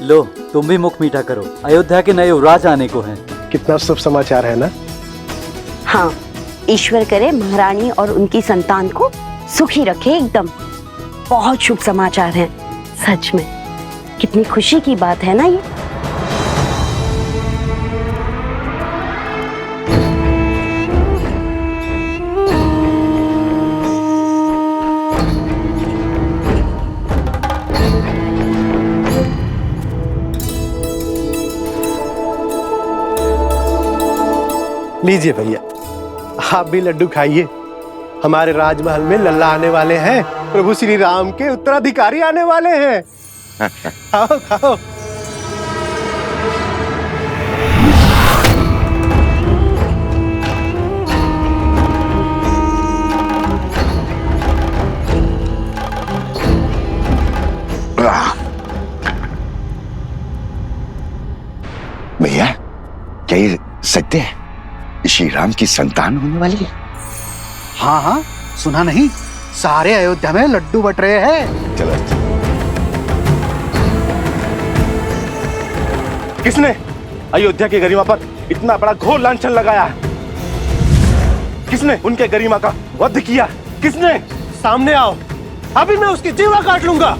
लो तुम भी मुख मीठा करो, अयोध्या के नए युवराज आने को हैं। कितना शुभ समाचार है ना। हाँ, ईश्वर करे महारानी और उनकी संतान को सुखी रखे एकदम। बहुत शुभ समाचार है सच में। कितनी खुशी की बात है ना ये। लीजिए भैया, आप भी लड्डू खाइए। हमारे राजमहल में लल्ला आने वाले हैं, प्रभु श्री राम के उत्तराधिकारी आने वाले हैं। खाओ खाओ। भैया, क्या ये सत्य है? श्री राम की संतान होने वाली है? हाँ हाँ, सुना नहीं? सारे अयोध्या में लड्डू बट रहे हैं। चलो। किसने अयोध्या की गरिमा पर इतना बड़ा घोर लांछन लगाया? किसने उनके गरिमा का वध किया? किसने? सामने आओ, अभी मैं उसकी जीवा काट लूंगा।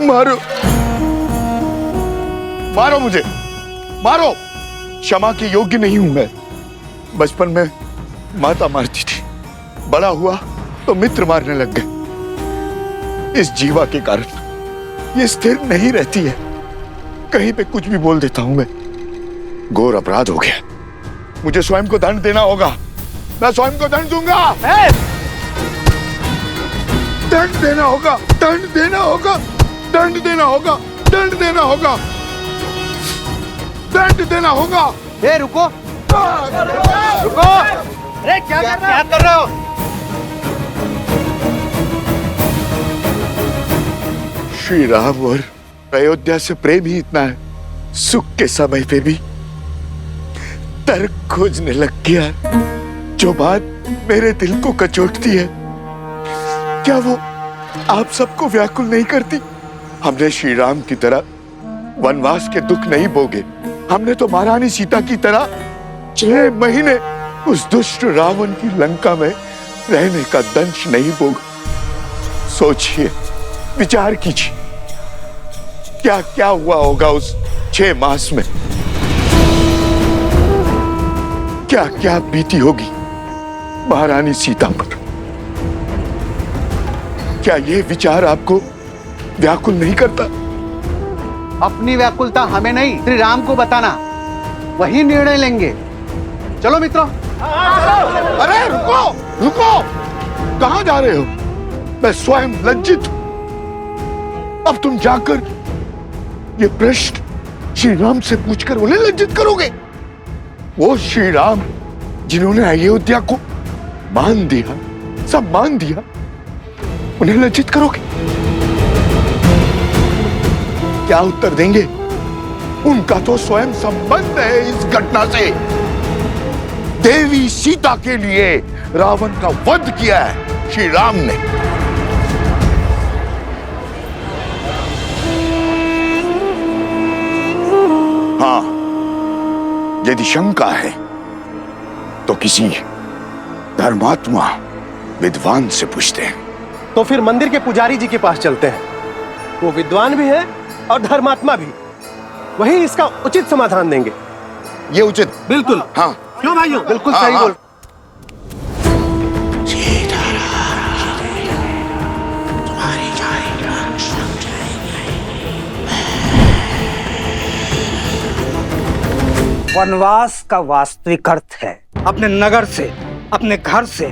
मारो, मारो मुझे, मारो। क्षमा के योग्य नहीं हूं मैं। बचपन में माता मारती थी, बड़ा हुआ तो मित्र मारने लग गए। इस जीवा के कारण ये स्थिर नहीं रहती है, कहीं पे कुछ भी बोल देता हूं मैं। घोर अपराध हो गया, मुझे स्वयं को दंड देना होगा। मैं स्वयं को दंड दूंगा। दंड देना होगा, दंड देना होगा, दंड देना होगा, दंड देना होगा, दंड देना होगा। ए रुको, रुको। अरे क्या कर रहे हो? श्री राम और अयोध्या से प्रेम ही इतना है, सुख के समय पे भी तर्क खोजने लग गया। जो बात मेरे दिल को कचोटती है, क्या वो आप सबको व्याकुल नहीं करती? हमने श्री राम की तरह वनवास के दुख नहीं भोगे। हमने तो महारानी सीता की तरह 6 महीने उस दुष्ट रावण की लंका में रहने का दंश नहीं भोगा। सोचिए, विचार कीजिए, क्या क्या हुआ होगा उस 6 मास में। क्या क्या बीती होगी महारानी सीता पर। क्या ये विचार आपको व्याकुल नहीं करता? अपनी व्याकुलता हमें नहीं, श्री राम को बताना, वही निर्णय लेंगे। चलो मित्रों। अरे रुको, रुको, कहां जा रहे हो? मैं स्वयं लज्जित हूं। अब तुम जाकर ये प्रश्न श्री राम से पूछकर उन्हें लज्जित करोगे? वो श्री राम जिन्होंने अयोध्या को मान दिया, सब मान दिया, उन्हें लज्जित करोगे? क्या उत्तर देंगे? उनका तो स्वयं संबंध है इस घटना से। देवी सीता के लिए रावण का वध किया है श्री राम ने। हाँ, यदि शंका है तो किसी धर्मात्मा विद्वान से पूछते हैं। तो फिर मंदिर के पुजारी जी के पास चलते हैं, वो विद्वान भी है और धर्मात्मा भी। वही इसका उचित समाधान देंगे। ये उचित? बिल्कुल। हाँ, क्यों भाइयों? बिल्कुल हाँ, सही हाँ। बोल। वनवास का वास्तविक अर्थ है अपने नगर से, अपने घर से,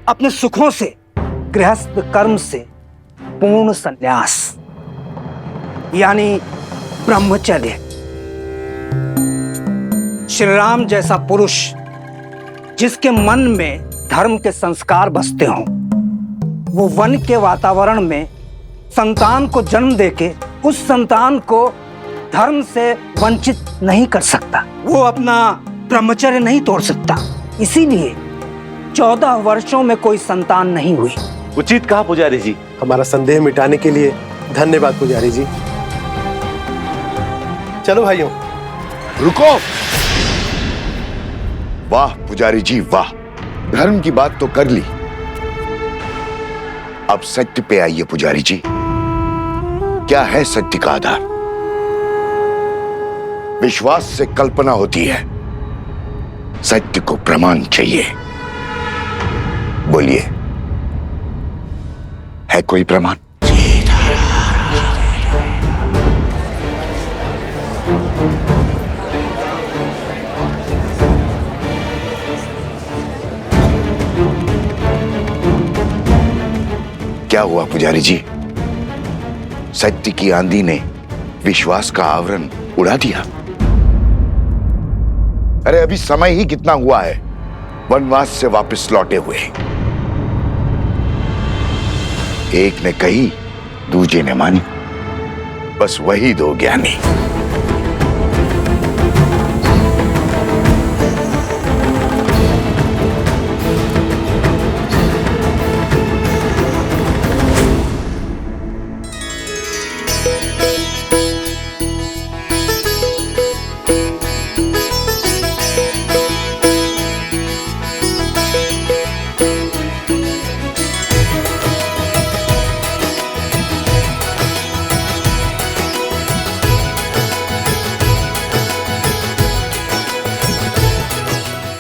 अपने सुखों से, गृहस्थ कर्म से पूर्ण संन्यास, यानी ब्रह्मचर्य। श्री राम जैसा पुरुष जिसके मन में धर्म के संस्कार बसते हों, वो वन के वातावरण में संतान को जन्म देके उस संतान को धर्म से वंचित नहीं कर सकता। वो अपना ब्रह्मचर्य नहीं तोड़ सकता। इसीलिए 14 वर्षों में कोई संतान नहीं हुई। उचित कहा पुजारी जी। हमारा संदेह मिटाने के लिए धन्यवाद पुजारी जी। चलो भाइयों। रुको। वाह पुजारी जी वाह, धर्म की बात तो कर ली, अब सत्य पे आइए पुजारी जी। क्या है सत्य का आधार? विश्वास से कल्पना होती है, सत्य को प्रमाण चाहिए। बोलिए, है कोई प्रमाण? क्या हुआ पुजारी जी? सत्य की आंधी ने विश्वास का आवरण उड़ा दिया। अरे अभी समय ही कितना हुआ है वनवास से वापस लौटे हुए। एक ने कही, दूजे ने मानी, बस वही दो ज्ञानी।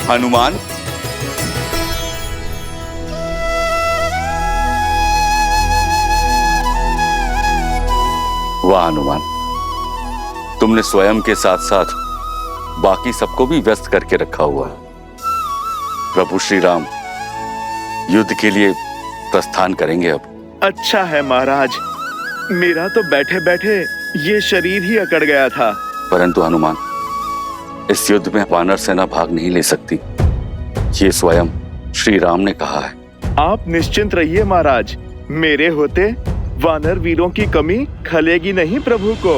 हनुमान, वाह हनुमान, तुमने स्वयं के साथ साथ बाकी सबको भी व्यस्त करके रखा हुआ है। प्रभु श्री राम युद्ध के लिए प्रस्थान करेंगे अब। अच्छा है महाराज, मेरा तो बैठे बैठे ये शरीर ही अकड़ गया था। परंतु हनुमान, इस युद्ध में वानर सेना भाग नहीं ले सकती, ये स्वयं श्री राम ने कहा है। आप निश्चिंत रहिए महाराज, मेरे होते वानर वीरों की कमी खलेगी नहीं प्रभु को।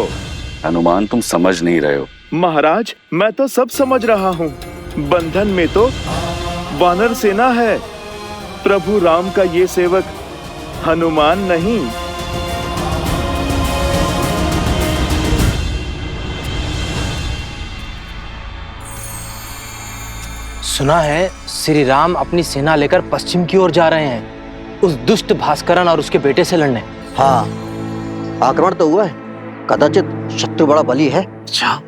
हनुमान, तुम समझ नहीं रहे हो। महाराज, मैं तो सब समझ रहा हूँ। बंधन में तो वानर सेना है, प्रभु राम का ये सेवक हनुमान नहीं। सुना है श्री राम अपनी सेना लेकर पश्चिम की ओर जा रहे हैं, उस दुष्ट भास्करन और उसके बेटे से लड़ने। हाँ, आक्रमण तो हुआ है, कदाचित शत्रु बड़ा बली है। अच्छा,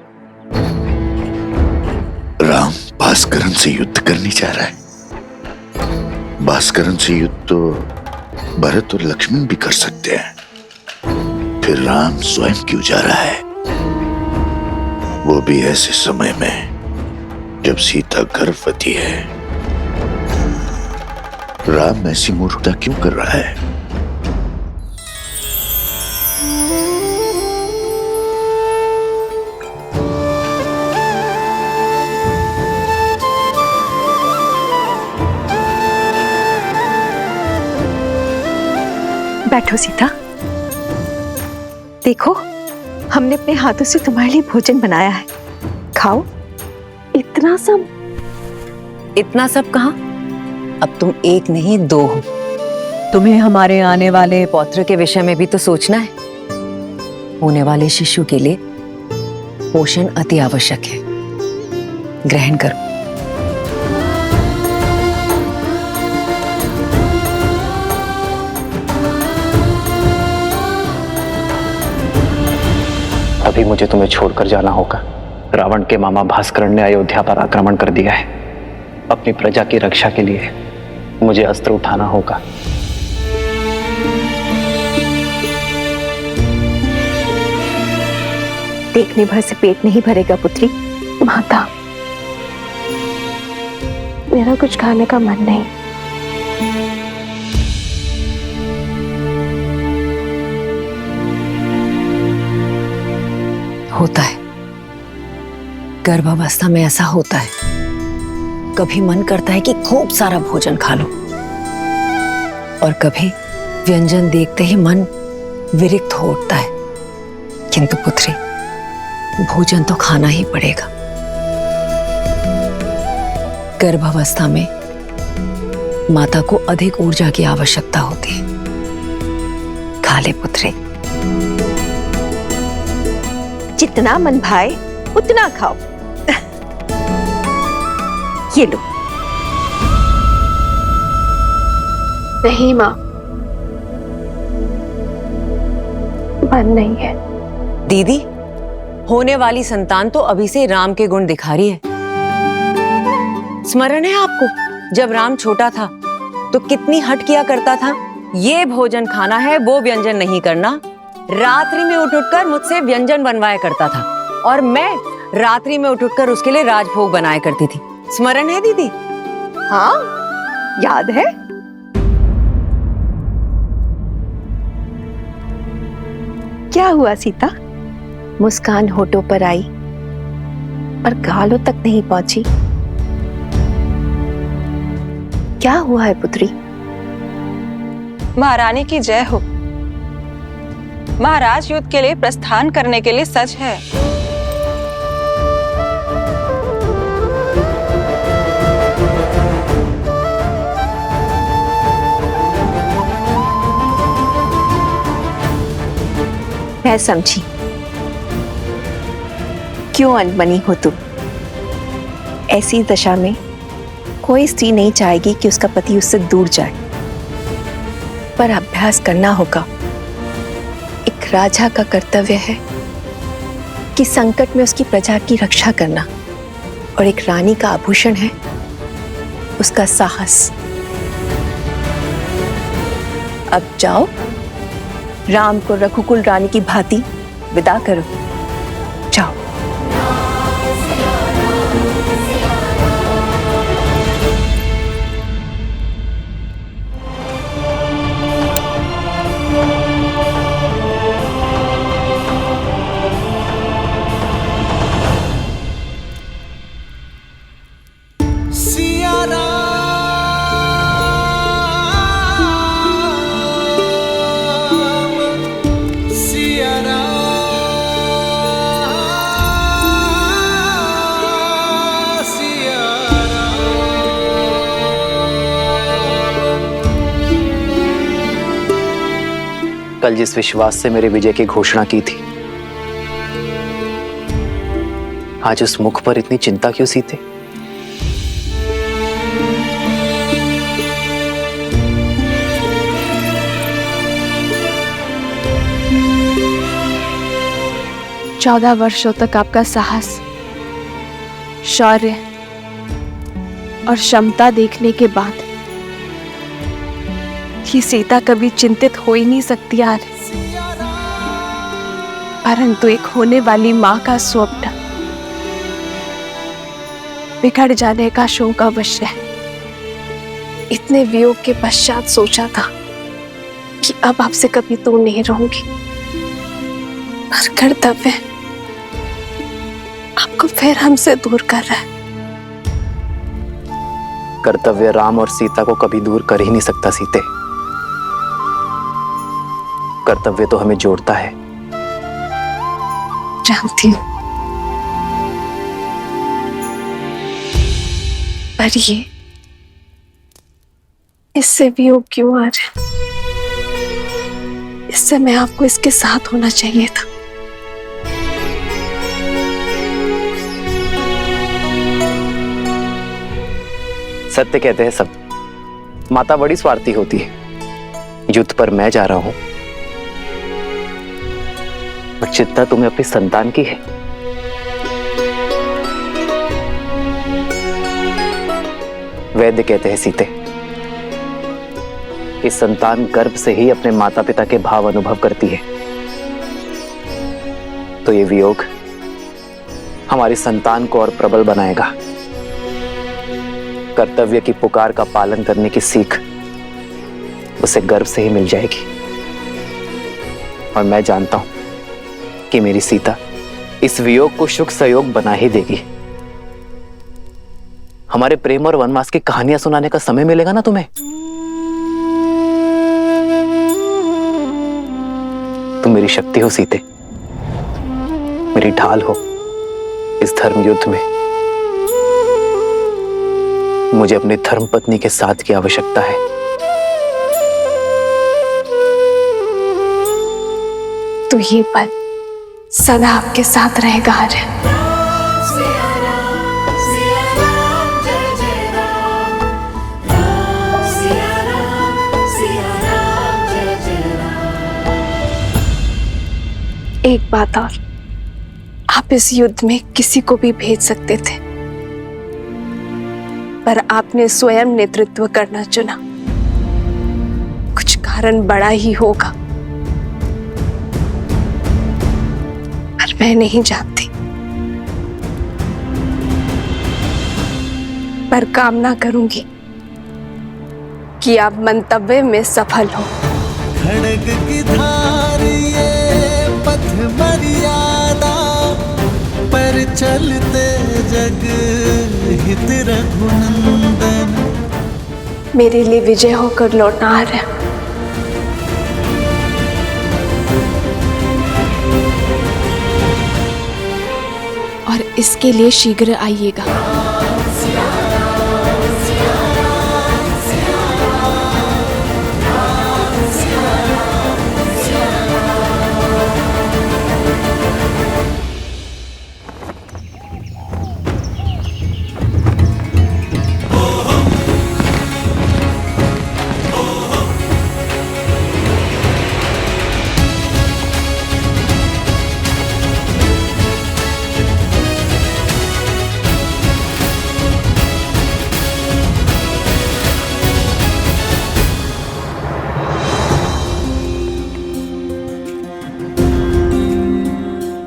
राम भास्करन से युद्ध करने जा रहा है। भास्करन से युद्ध तो भरत और लक्ष्मण भी कर सकते हैं, फिर राम स्वयं क्यों जा रहा है? वो भी ऐसे समय में जब सीता गर्भवती है। राम ऐसी मूर्खता क्यों कर रहा है? बैठो सीता, देखो हमने अपने हाथों से तुम्हारे लिए भोजन बनाया है, खाओ। इतना सब कहाँ, अब तुम एक नहीं दो हो। तुम्हें हमारे आने वाले पौत्र के विषय में भी तो सोचना है। होने वाले शिशु के लिए पोषण अति आवश्यक है, ग्रहण करो। अभी मुझे तुम्हें छोड़कर जाना होगा। रावण के मामा भास्करन ने अयोध्या पर आक्रमण कर दिया है। अपनी प्रजा की रक्षा के लिए मुझे अस्त्र उठाना होगा। देखने भर से पेट नहीं भरेगा पुत्री। माता, मेरा कुछ खाने का मन नहीं। होता है, गर्भावस्था में ऐसा होता है। कभी मन करता है कि खूब सारा भोजन खा लो, और कभी व्यंजन देखते ही मन विरक्त हो उठता है। किंतु पुत्री, भोजन तो खाना ही पड़ेगा। गर्भावस्था में माता को अधिक ऊर्जा की आवश्यकता होती है। खा ले पुत्री। जितना मन भाए उतना खाओ। ये लो। नहीं माँ, मन नहीं है। दीदी, होने वाली संतान तो अभी से राम के गुण दिखा रही है। स्मरण है आपको, जब राम छोटा था तो कितनी हट किया करता था, ये भोजन खाना है, वो व्यंजन नहीं करना। रात्रि में उठ कर मुझसे व्यंजन बनवाया करता था और मैं रात्रि में उठ कर उसके लिए राजभोग बनाया करती थी। स्मरण है दीदी? हाँ, याद है। क्या हुआ सीता? मुस्कान होठों पर आई पर गालों तक नहीं पहुंची। क्या हुआ है पुत्री? महारानी की जय हो। महाराज युद्ध के लिए प्रस्थान करने के लिए सच है। मैं समझी क्यों अनबनी हो तुम। ऐसी दशा में कोई स्त्री नहीं चाहेगी कि उसका पति उससे दूर जाए, पर अभ्यास करना होगा। एक राजा का कर्तव्य है कि संकट में उसकी प्रजा की रक्षा करना, और एक रानी का आभूषण है उसका साहस। अब जाओ, राम को रघुकुल रानी की भांति विदा करो। जाओ। कल जिस विश्वास से मेरे विजय की घोषणा की थी, आज उस मुख पर इतनी चिंता क्यों सीते? चौदह वर्षों तक आपका साहस, शौर्य और क्षमता देखने के बाद कि सीता कभी चिंतित हो ही नहीं सकती यार। परंतु एक होने वाली माँ का स्वप्न बिगड़ जाने का शोक अवश्य है। इतने वियोग के पश्चात सोचा था कि अब आपसे कभी दूर नहीं रहूंगी, पर कर्तव्य आपको फिर हमसे दूर कर रहा है। कर्तव्य राम और सीता को कभी दूर कर ही नहीं सकता सीते। कर्तव्य तो हमें जोड़ता है। जानती हूँ, पर ये इससे वियोग क्यों आ रहा है? इस समय आपको इसके साथ होना चाहिए था। सत्य कहते हैं सब, माता बड़ी स्वार्थी होती है। युद्ध पर मैं जा रहा हूं, पर चिंता तुम्हें अपनी संतान की है। वैद्य कहते हैं सीते कि संतान गर्भ से ही अपने माता पिता के भाव अनुभव करती है। तो ये वियोग हमारी संतान को और प्रबल बनाएगा। कर्तव्य की पुकार का पालन करने की सीख उसे गर्भ से ही मिल जाएगी। और मैं जानता हूं कि मेरी सीता इस वियोग को सुख सहयोग बना ही देगी। हमारे प्रेम और वनवास की कहानियां सुनाने का समय मिलेगा ना तुम्हें? तुम मेरी शक्ति हो सीते, मेरी ढाल हो इस धर्म युद्ध में। मुझे अपनी धर्म पत्नी के साथ की आवश्यकता है। तो ये पल सदा आपके साथ रहेगा आर्यन। एक बात और, आप इस युद्ध में किसी को भी भेज सकते थे, पर आपने स्वयं नेतृत्व करना चुना। कुछ कारण बड़ा ही होगा, पर मैं नहीं जानती। पर कामना करूंगी कि आप मंतव्य में सफल हो। खड़ग की धार ये पथ मर्यादा पर चलते जग हित रघुनंदन। मेरे लिए विजय होकर लौटना आ रहा है। और इसके लिए शीघ्र आइएगा।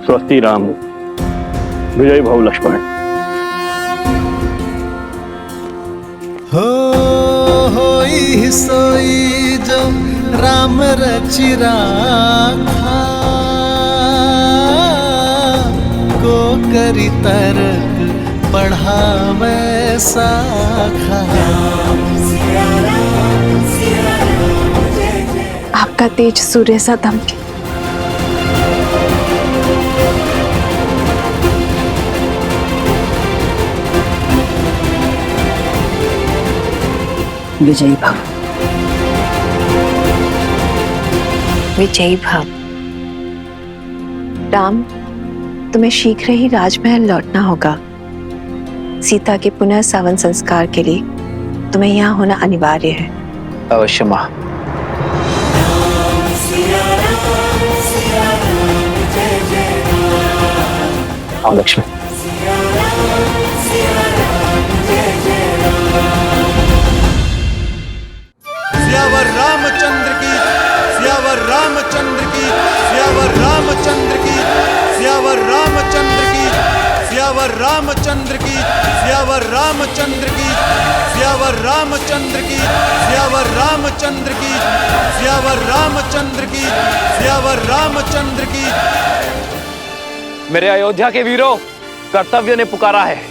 स्वस्ति राम, विजय भव लक्ष्मण। होई सोई जो राम रचि राखा, को करी तर्क बढ़ावे साखा। आपका तेज सूर्य सा दमके। विजयी भव। विजयी भव। राम, तुम्हें शीघ्र ही राजमहल लौटना होगा। सीता के पुनः सावन संस्कार के लिए तुम्हें यहाँ होना अनिवार्य है। अवश्य मां। आओ लक्ष्मण। सियावर रामचंद्र की, सियावर रामचंद्र की, सियावर रामचंद्र की, सियावर रामचंद्र की, सियावर रामचंद्र की, सियावर रामचंद्र की, सियावर रामचंद्र की, सियावर रामचंद्र की, सियावर रामचंद्र की, सियावर रामचंद्र की। मेरे अयोध्या के वीरों, कर्तव्य ने पुकारा है।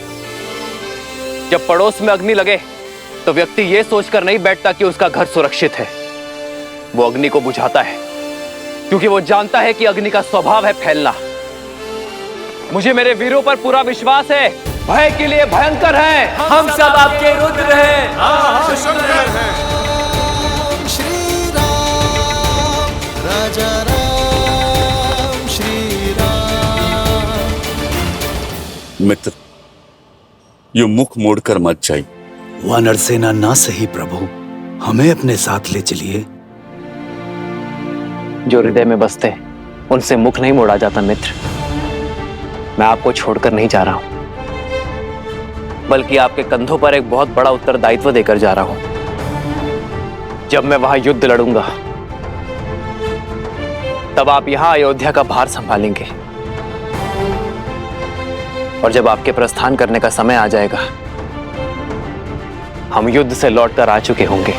जब पड़ोस में अग्नि लगे तो व्यक्ति यह सोचकर नहीं बैठता कि उसका घर सुरक्षित है। वो अग्नि को बुझाता है क्योंकि वो जानता है कि अग्नि का स्वभाव है फैलना। मुझे मेरे वीरों पर पूरा विश्वास है। भय के लिए भयंकर है। हम सब आपके रुद्र हैं। श्री राम, राजा राम, श्री राम। मित्र, यो मुख मोड़कर मत जाइए। वानर सेना ना सही प्रभु, हमें अपने साथ ले चलिए। जो हृदय में बसते हैं उनसे मुख नहीं मोड़ा जाता मित्र। मैं आपको छोड़कर नहीं जा रहा हूं, बल्कि आपके कंधों पर एक बहुत बड़ा उत्तरदायित्व देकर जा रहा हूं। जब मैं वहां युद्ध लड़ूंगा तब आप यहां अयोध्या का भार संभालेंगे, और जब आपके प्रस्थान करने का समय आ जाएगा हम युद्ध से लौटकर आ चुके होंगे।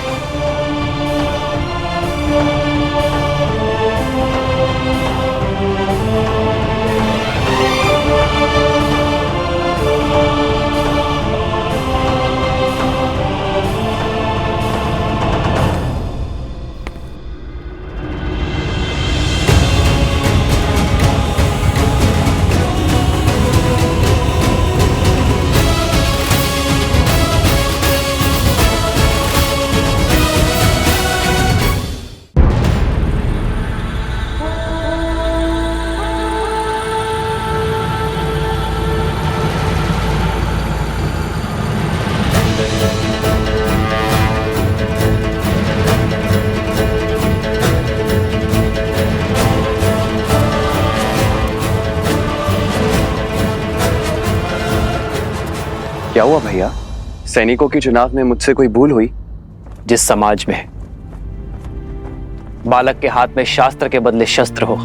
क्या हुआ भैया? सैनिकों के चुनाव में मुझसे कोई भूल हुई? जिस समाज में बालक के हाथ में शास्त्र के बदले शस्त्र हो,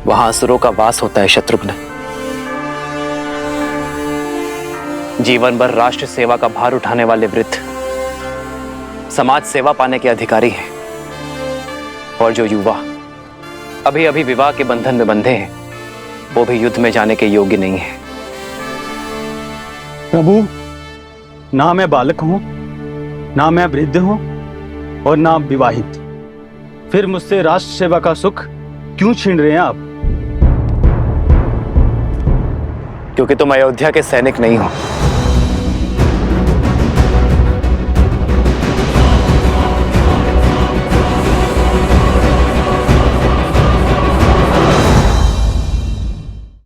वहां असुरों का वास होता है शत्रुघ्न। जीवन भर राष्ट्र सेवा का भार उठाने वाले वृद्ध समाज सेवा पाने के अधिकारी हैं, और जो युवा अभी अभी विवाह के बंधन में बंधे हैं, वो भी युद्ध में जाने के योग्य नहीं है। प्रभु, ना मैं बालक हूं, ना मैं वृद्ध हूं, और ना विवाहित। फिर मुझसे राष्ट्र सेवा का सुख क्यों छीन रहे हैं आप? क्योंकि तुम अयोध्या के सैनिक नहीं हो।